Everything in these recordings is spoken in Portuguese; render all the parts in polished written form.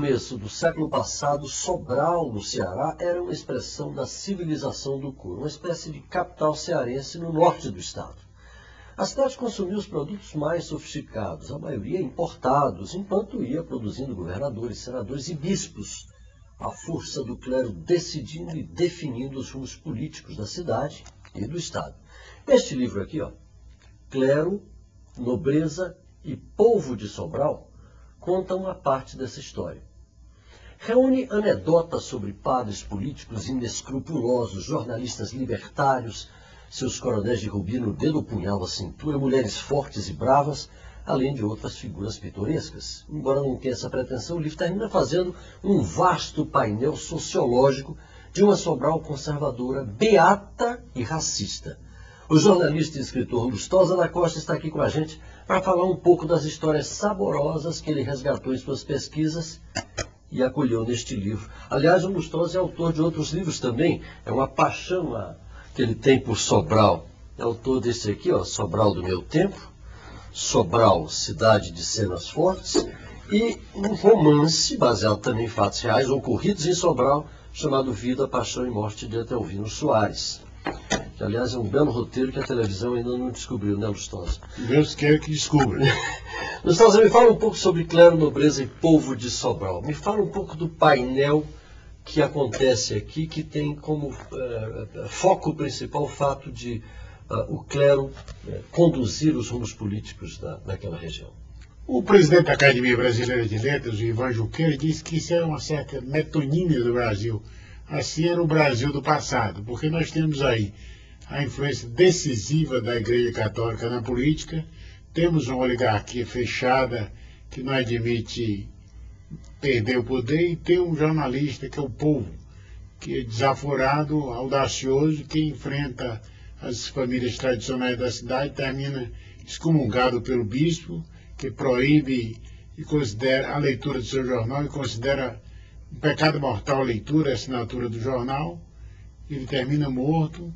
começo do século passado, Sobral, no Ceará, era uma expressão da civilização do couro, uma espécie de capital cearense no norte do estado. A cidade consumia os produtos mais sofisticados, a maioria importados, enquanto ia produzindo governadores, senadores e bispos, a força do clero decidindo e definindo os rumos políticos da cidade e do estado. Este livro aqui, ó, Clero, Nobreza e Povo de Sobral, conta uma parte dessa história. Reúne anedotas sobre padres políticos inescrupulosos, jornalistas libertários, seus coronéis de rubi no dedo, punhal à cintura, mulheres fortes e bravas, além de outras figuras pitorescas. Embora não tenha essa pretensão, o livro termina fazendo um vasto painel sociológico de uma Sobral conservadora, beata e racista. O jornalista e escritor Lustosa da Costa está aqui com a gente para falar um pouco das histórias saborosas que ele resgatou em suas pesquisas e acolheu neste livro. Aliás, o Lustosa é autor de outros livros também, é uma paixão que ele tem por Sobral. É autor desse aqui, ó, Sobral do Meu Tempo, Sobral, Cidade de Cenas Fortes, e um romance baseado também em fatos reais ocorridos em Sobral, chamado Vida, Paixão e Morte de Etelvino Soares. Que, aliás, é um belo roteiro que a televisão ainda não descobriu, né, Lustosa? Deus quer que descubra. Lustosa, me fala um pouco sobre Clero, Nobreza e Povo de Sobral. Me fala um pouco do painel que acontece aqui, que tem como foco principal o fato de o clero conduzir os rumos políticos daquela região. O presidente da Academia Brasileira de Letras, o Ivan Junqueira, disse que isso é uma certa metonímia do Brasil. Assim era o Brasil do passado, porque nós temos aí a influência decisiva da Igreja Católica na política, temos uma oligarquia fechada que não admite perder o poder, e tem um jornalista que é o povo, que é desaforado, audacioso, que enfrenta as famílias tradicionais da cidade, termina excomungado pelo bispo, que proíbe e considera a leitura do seu jornal e considera um pecado mortal a leitura, a assinatura do jornal. Ele termina morto.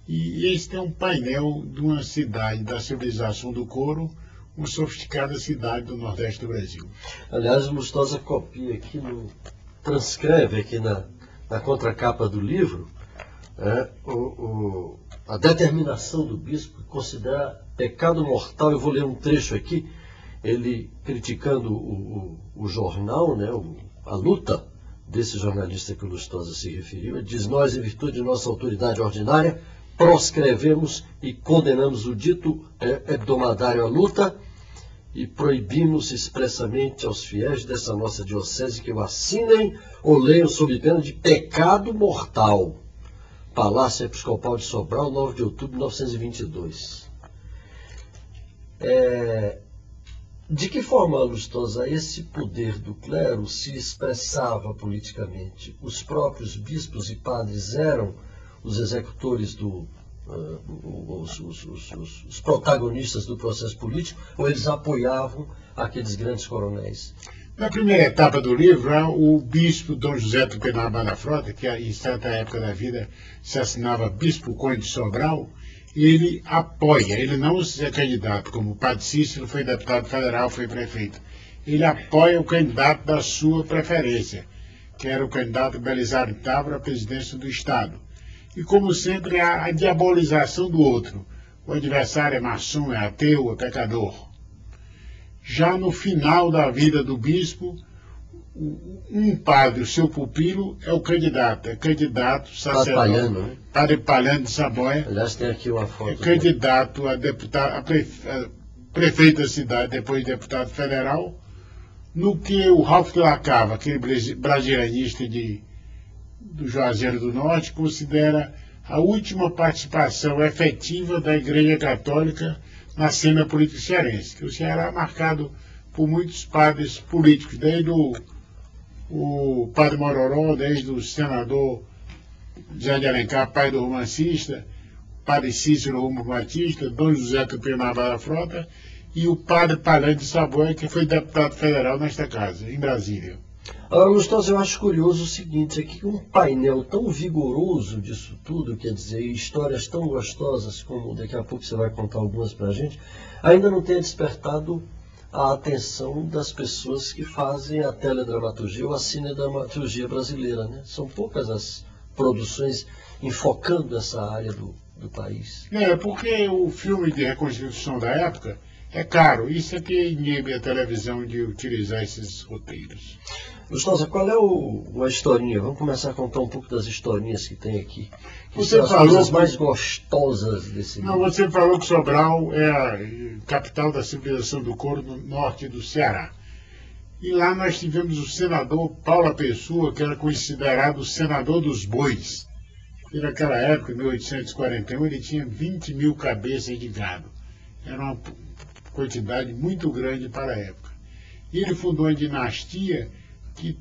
E este é um painel de uma cidade da civilização do couro, uma sofisticada cidade do Nordeste do Brasil. Aliás, o Lustosa copia aqui, transcreve aqui na contracapa do livro, a determinação do bispo, considerar pecado mortal. Eu vou ler um trecho aqui, ele criticando o jornal, né, a luta desse jornalista que o Lustosa se referiu. Ele diz: nós, em virtude de nossa autoridade ordinária, proscrevemos e condenamos o dito hebdomadário à luta e proibimos expressamente aos fiéis dessa nossa diocese que o assinem ou leiam sob pena de pecado mortal. Palácio Episcopal de Sobral, 9 de outubro de 1922. De que forma, Lustosa, esse poder do clero se expressava politicamente? Os próprios bispos e padres eram os executores os protagonistas do processo político, ou eles apoiavam aqueles grandes coronéis? Na primeira etapa do livro, o bispo Dom José do Penabá da Frota, que em certa época da vida se assinava Bispo Conde de Sobral, ele apoia, ele não se é candidato, como o padre Cícero foi deputado federal, foi prefeito. Ele apoia o candidato da sua preferência, que era o candidato Belisário Távora à presidência do Estado. E, como sempre, a diabolização do outro. O adversário é maçom, é ateu, é pecador. Já no final da vida do bispo, um padre, o seu pupilo, é o candidato. É candidato sacerdote. Palhano, né? Padre Palhano de Saboia. Aliás, tem aqui uma foto. É candidato a deputado, a prefeito da cidade, depois deputado federal, no que o Ralph de la Cava, aquele brasilianista do Juazeiro do Norte, considera a última participação efetiva da Igreja Católica na cena política cearense, que o Ceará é marcado por muitos padres políticos, desde o padre Mororó, desde o senador José de Alencar, pai do romancista, padre Cícero Romo Batista, Dom José Tupinambá da Frota, e o padre Palhano de Saboia, que foi deputado federal nesta casa, em Brasília. Lustosa, eu acho curioso o seguinte, é que um painel tão vigoroso disso tudo, quer dizer, histórias tão gostosas como daqui a pouco você vai contar algumas para a gente, ainda não tenha despertado a atenção das pessoas que fazem a teledramaturgia ou a cinedramaturgia brasileira, né? São poucas as produções enfocando essa área do país. Porque o filme de reconstrução da época é caro. Isso é que inibe a televisão de utilizar esses roteiros. Gustavo, qual é uma historinha? Vamos começar a contar um pouco das historinhas que tem aqui. Que Você são as falou coisas que... mais gostosas desse livro. Não, você falou que Sobral é a capital da civilização do couro no norte do Ceará. E lá nós tivemos o senador Paulo Pessoa, que era considerado o senador dos bois. E naquela época, em 1841, ele tinha 20 mil cabeças de gado. Era uma quantidade muito grande para a época. E ele fundou uma dinastia que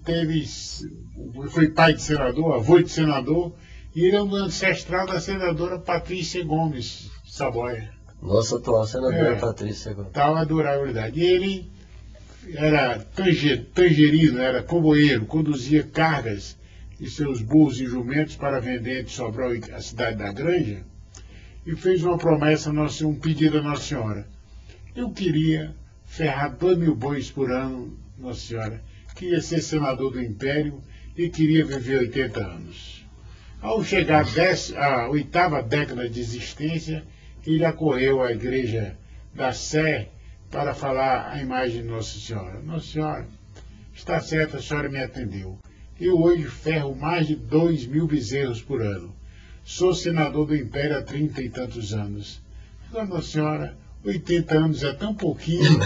foi pai de senador, avô de senador, e ele é um ancestral da senadora Patrícia Gomes Saboia. Nossa atual senadora Patrícia Gomes. Tal a durabilidade. E ele era tangerino, era comboeiro, conduzia cargas de seus burros e jumentos para vender entre Sobral e a cidade da Granja, e fez uma promessa, um pedido a Nossa Senhora. Eu queria ferrar 2.000 bois por ano, Nossa Senhora. Queria ser senador do Império e queria viver 80 anos. Ao chegar à 8ª década de existência, ele acorreu à igreja da Sé para falar a imagem de Nossa Senhora. Nossa Senhora, está certo, a senhora me atendeu. Eu hoje ferro mais de 2.000 bezerros por ano. Sou senador do Império há 30 e tantos anos. Nossa Senhora, 80 anos é tão pouquinho.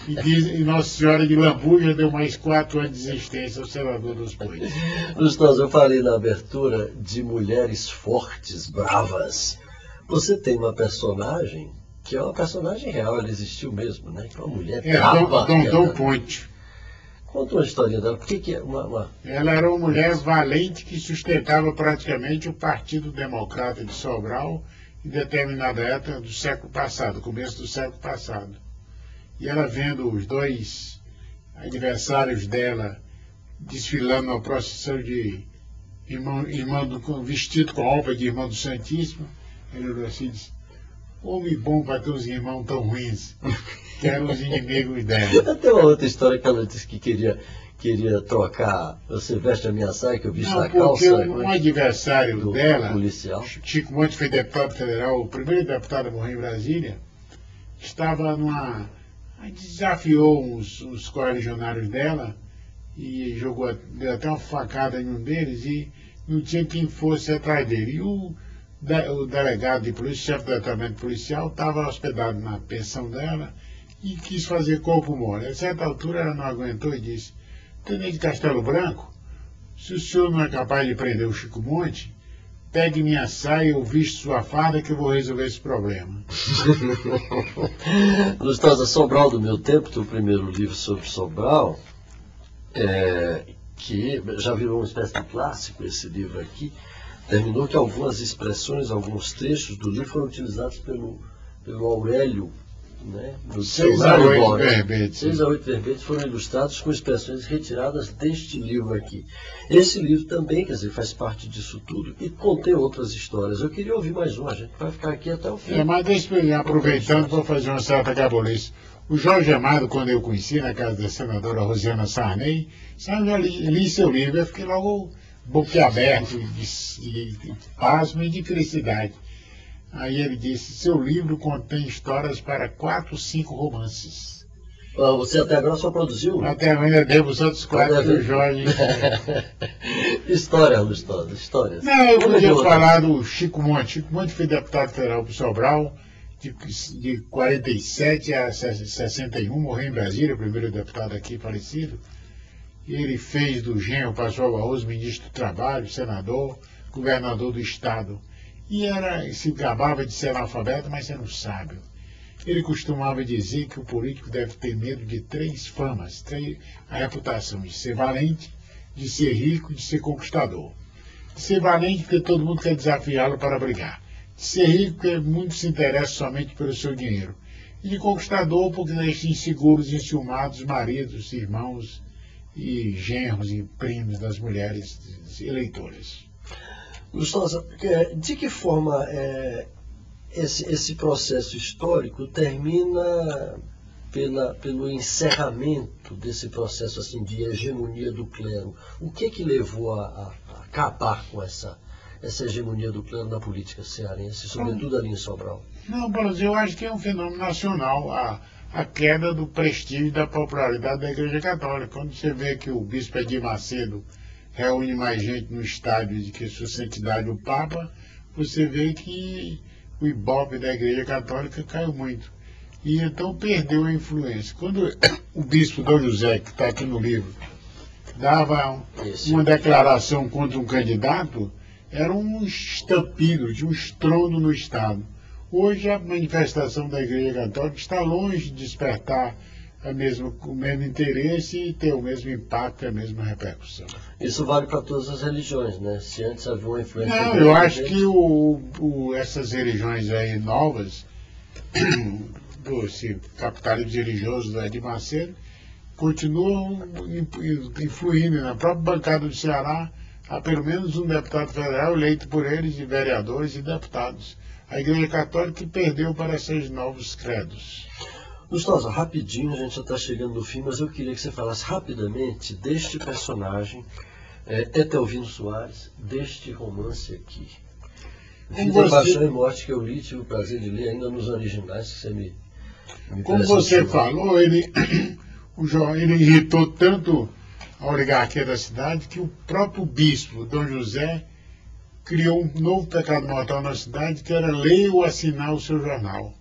E Nossa Senhora de Lambuja deu mais 4 anos de existência ao senador dos bois. Gustavo, eu falei na abertura de mulheres fortes, bravas. Você tem uma personagem que é uma personagem real, ela existiu mesmo, né? Que é uma mulher brava. Dom Ponte. Conta uma história dela. Por que é uma... Ela era uma mulher valente que sustentava praticamente o Partido Democrata de Sobral em determinada época do século passado, começo do século passado. E ela vendo os dois adversários dela desfilando na procissão de vestido com roupa de irmão do Santíssimo, ele olhou assim e disse: homem bom para ter uns irmãos tão ruins, que eram os inimigos dela. Tem uma outra história que ela disse que queria trocar, você veste a minha saia que eu visto a calça. Porque um adversário dela, policial. Chico Monte foi deputado federal, o primeiro deputado a morrer em Brasília, estava desafiou uns correligionários dela e deu até uma facada em um deles e não tinha quem fosse atrás dele. E o delegado de polícia, chefe do departamento policial, estava hospedado na pensão dela e quis fazer corpo mole. A certa altura ela não aguentou e disse: Tenente Castelo Branco, se o senhor não é capaz de prender o Chico Monte, pegue minha saia, eu visto sua farda que eu vou resolver esse problema. Lustosa, Sobral do Meu Tempo, o primeiro livro sobre Sobral, que já virou uma espécie de clássico esse livro aqui, terminou que algumas expressões, alguns trechos do livro foram utilizados pelo Aurélio, né? 6 a 8 verbetes. 6 a 8 verbetes foram ilustrados com expressões retiradas deste livro aqui. Esse livro também, quer dizer, faz parte disso tudo e contém outras histórias. Eu queria ouvir mais uma, a gente vai ficar aqui até o fim. Mas deixa eu ir aproveitando para fazer uma certa gabolice. O Jorge Amado, quando eu conheci na casa da senadora Rosiana Sarney, sabe, eu li seu livro, eu fiquei logo boquiaberto de pasmo e de felicidade. Aí ele disse: seu livro contém histórias para 4, 5 romances. Você até agora só produziu? Até agora devo os outros 4 do Jorge. História, Lustosa, histórias. Não, eu podia falar do Chico Monte. Chico Monte foi deputado federal por Sobral de 47 a 61, morreu em Brasília, o primeiro deputado aqui falecido. Ele fez do Genro Pascoal Barroso ministro do Trabalho, senador, governador do Estado. E se gabava de ser analfabeto, mas era um sábio. Ele costumava dizer que o político deve ter medo de 3 famas. A reputação de ser valente, de ser rico e de ser conquistador. De ser valente porque todo mundo quer desafiá-lo para brigar. De ser rico porque muitos se interessam somente pelo seu dinheiro. E de conquistador porque deixa inseguros e enciumados maridos, irmãos e genros e primos das mulheres eleitoras. Lustosa, de que forma esse processo histórico termina pelo encerramento desse processo assim, de hegemonia do clero. O que levou a acabar com essa hegemonia do clero na política cearense, sobretudo ali em Sobral? Não, Paulo, eu acho que é um fenômeno nacional, a queda do prestígio e da popularidade da Igreja Católica. Quando você vê que o bispo Edir Macedo reúne mais gente no estádio de que Sua Santidade o Papa, você vê que o ibope da Igreja Católica caiu muito. E então perdeu a influência. Quando o bispo Dom José, que está aqui no livro, dava uma declaração contra um candidato, era um estampido, tinha um estrondo no Estado. Hoje a manifestação da Igreja Católica está longe de despertar o mesmo interesse e ter o mesmo impacto e a mesma repercussão. Isso vale para todas as religiões, né? Se antes havia uma influência... Não, eu acho que essas religiões aí novas, esse capitalismo religioso do Edir Macedo, continuam influindo. Na própria bancada do Ceará, há pelo menos um deputado federal eleito por eles, e vereadores e deputados. A Igreja Católica perdeu para esses novos credos. Lustosa, rapidinho, a gente já está chegando no fim, mas eu queria que você falasse rapidamente deste personagem, Etelvino Soares, deste romance aqui. Vida, Paixão e Morte, que eu li, tive o prazer de ler ainda nos originais, que você me como você falou, ele irritou tanto a oligarquia da cidade que o próprio bispo, Dom José, criou um novo pecado mortal na cidade, que era ler ou assinar o seu jornal.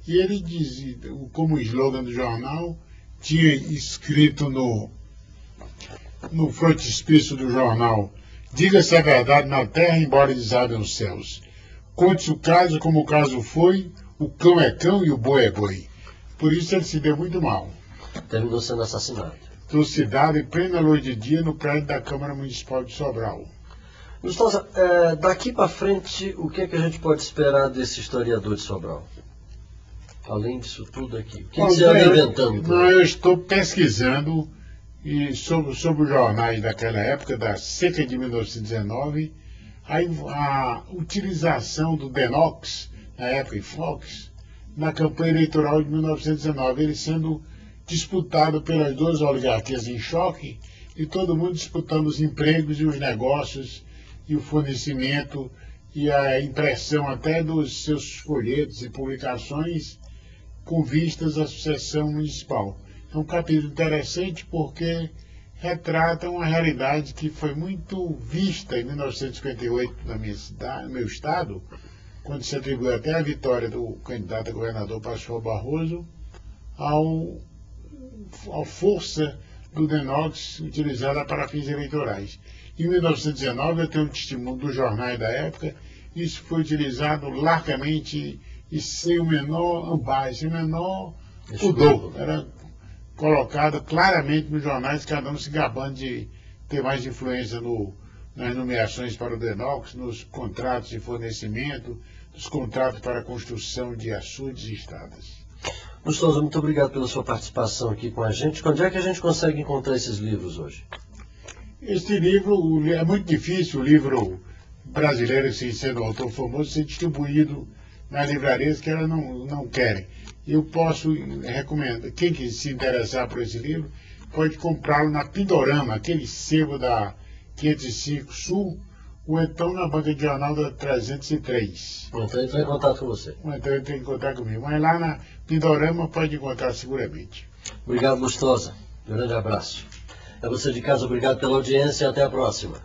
E ele dizia, como slogan do jornal, tinha escrito no frontispício do jornal: diga-se a verdade na terra, embora desabem os céus. Conte-se o caso como o caso foi, o cão é cão e o boi é boi. Por isso ele se deu muito mal. Terminou sendo assassinado. Trucidado em plena luz de dia no prédio da Câmara Municipal de Sobral. Lustosa, daqui para frente, o que é que a gente pode esperar desse historiador de Sobral? Além disso tudo aqui. O que você anda inventando? Eu estou pesquisando sobre os jornais daquela época, da seca de 1919, a utilização do Denox, na época em Fox, na campanha eleitoral de 1919, ele sendo disputado pelas duas oligarquias em choque e todo mundo disputando os empregos e os negócios e o fornecimento e a impressão até dos seus folhetos e publicações com vistas à sucessão municipal. É um capítulo interessante porque retrata uma realidade que foi muito vista em 1958 na minha cidade, no meu estado, quando se atribuiu até a vitória do candidato a governador Pascoal Barroso à força do Denox utilizada para fins eleitorais. Em 1919, eu tenho um testemunho dos jornais da época, isso foi utilizado largamente e sem o menor ambar, sem o menor pudor. Era colocado claramente nos jornais, cada um se gabando de ter mais influência nas nomeações para o Denox, nos contratos de fornecimento, nos contratos para a construção de açudes e estradas. Lustosa, muito obrigado pela sua participação aqui com a gente. Onde é que a gente consegue encontrar esses livros hoje? Este livro, é muito difícil o livro brasileiro, sem ser um autor famoso, ser distribuído nas livrarias que elas não querem. Eu posso recomendar, quem que se interessar por esse livro, pode comprá-lo na Pindorama, aquele sebo da 505 Sul, ou então na banca de jornal da 303. Então entra em contato com você. Então entra em contato comigo. Mas lá na Pindorama pode encontrar seguramente. Obrigado, Lustosa. Grande abraço. A você de casa, obrigado pela audiência e até a próxima.